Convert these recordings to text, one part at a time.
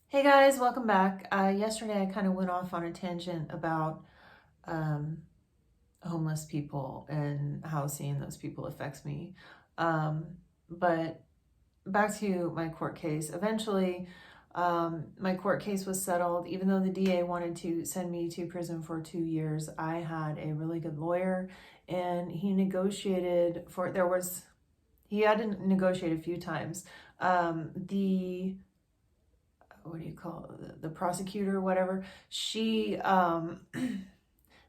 Hey guys, welcome back. Yesterday I kind of went off on a tangent about um, homeless people and how seeing those people affects me. Um, but back to my court case. Eventually, my court case was settled. Even though the DA wanted to send me to prison for 2 years, I had a really good lawyer and he negotiated for, he had to negotiate a few times. The what do you call it, the prosecutor or whatever, she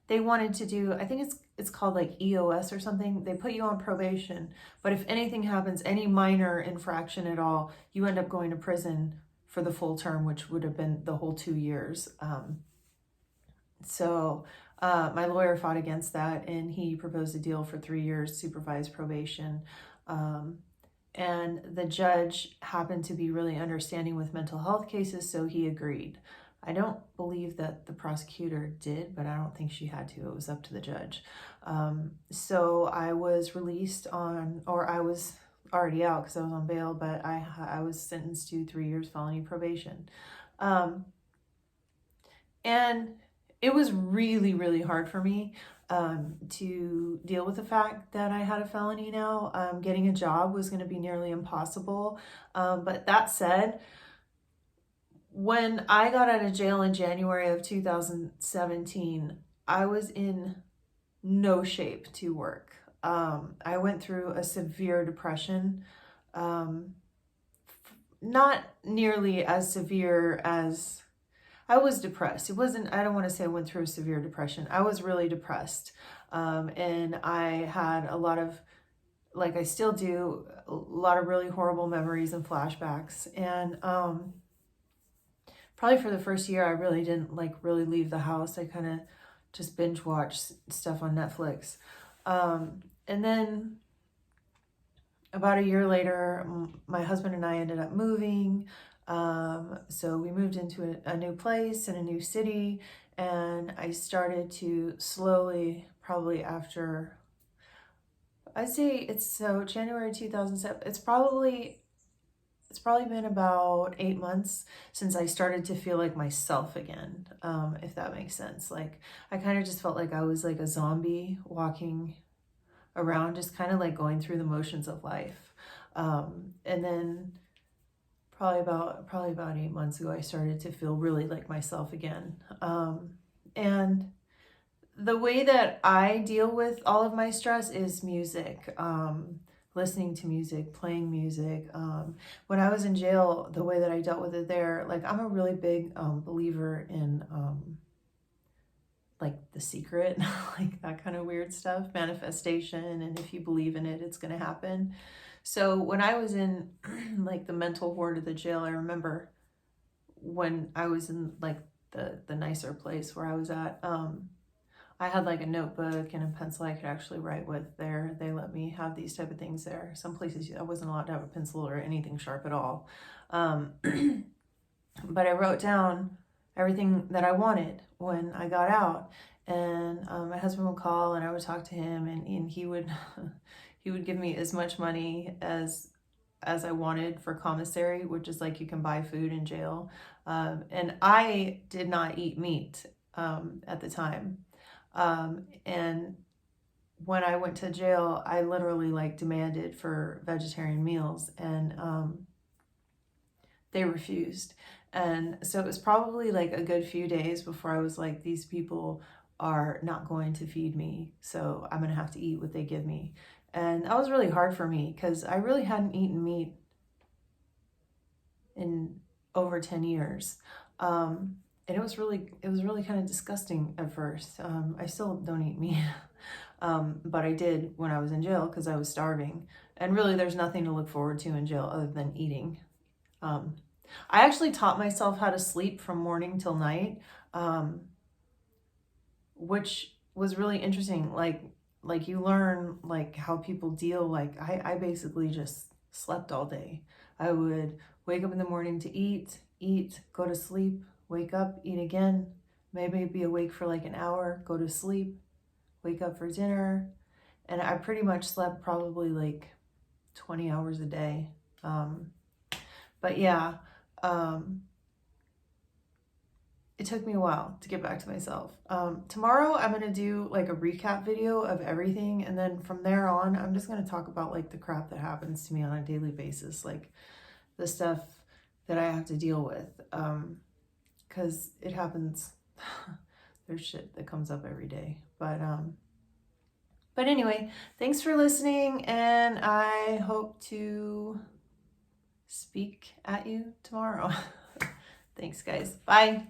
they wanted to do, I think it's called like EOS or something. They put you on probation, but if anything happens, any minor infraction at all, you end up going to prison for the full term, which would have been the whole 2 years. My lawyer fought against that, and he proposed a deal for 3 years supervised probation. um, and the judge happened to be really understanding with mental health cases, so he agreed. I don't believe that the prosecutor did, but I don't think she had to. It was up to the judge. So I was released on, or I was already out because I was on bail, but I was sentenced to 3 years felony probation. Um, and it was really, really hard for me to deal with the fact that I had a felony now. Getting a job was going to be nearly impossible. But that said, when I got out of jail in January of 2017, I was in no shape to work. I went through a severe depression. Um, Not nearly as severe as I was depressed. It wasn't, I don't want to say I went through a severe depression. I was really depressed. And I had a lot of, like I still do, a lot of really horrible memories and flashbacks. And probably for the first year, I really didn't like really leave the house. I kind of just binge watched stuff on Netflix. And then about a year later, my husband and I ended up moving. So we moved into a new place in a new city, and I started to slowly, probably after, I'd say it's so January 2007. It's probably been about 8 months since I started to feel like myself again, if that makes sense. Like I kind of just felt like I was like a zombie walking around, just kind of like going through the motions of life. And then probably about 8 months ago, I started to feel really like myself again. And the way that I deal with all of my stress is music. Listening to music, playing music. When I was in jail, the way that I dealt with it there, like I'm a really big believer in like The Secret, like that kind of weird stuff, manifestation, and if you believe in it, it's going to happen. So when I was in like the mental ward of the jail, I remember when I was in like the nicer place where I was at, I had like a notebook and a pencil I could actually write with there. They let me have these type of things there. Some places I wasn't allowed to have a pencil or anything sharp at all. Um, but I wrote down everything that I wanted when I got out. And my husband would call and I would talk to him, and he would he would give me as much money as I wanted for commissary, which is like you can buy food in jail. And I did not eat meat at the time. And when I went to jail, I literally like demanded for vegetarian meals, and they refused. And so it was probably like a good few days before I was like, these people are not going to feed me, so I'm going to have to eat what they give me. And that was really hard for me because I really hadn't eaten meat in over 10 years. And it was really kind of disgusting at first. I still don't eat meat. But I did when I was in jail because I was starving. And really, there's nothing to look forward to in jail other than eating. Um, I actually taught myself how to sleep from morning till night, um, which was really interesting. Like you learn like how people deal. Like I basically just slept all day. I would wake up in the morning to eat, go to sleep, wake up, eat again, maybe be awake for like an hour, go to sleep, wake up for dinner, and I pretty much slept probably like 20 hours a day. But yeah, um, it took me a while to get back to myself. Tomorrow I'm going to do like a recap video of everything. And then from there on, I'm just going to talk about like the crap that happens to me on a daily basis. Like the stuff that I have to deal with. Cause it happens. There's shit that comes up every day. But anyway, thanks for listening. And I hope to speak at you tomorrow. Thanks guys. Bye.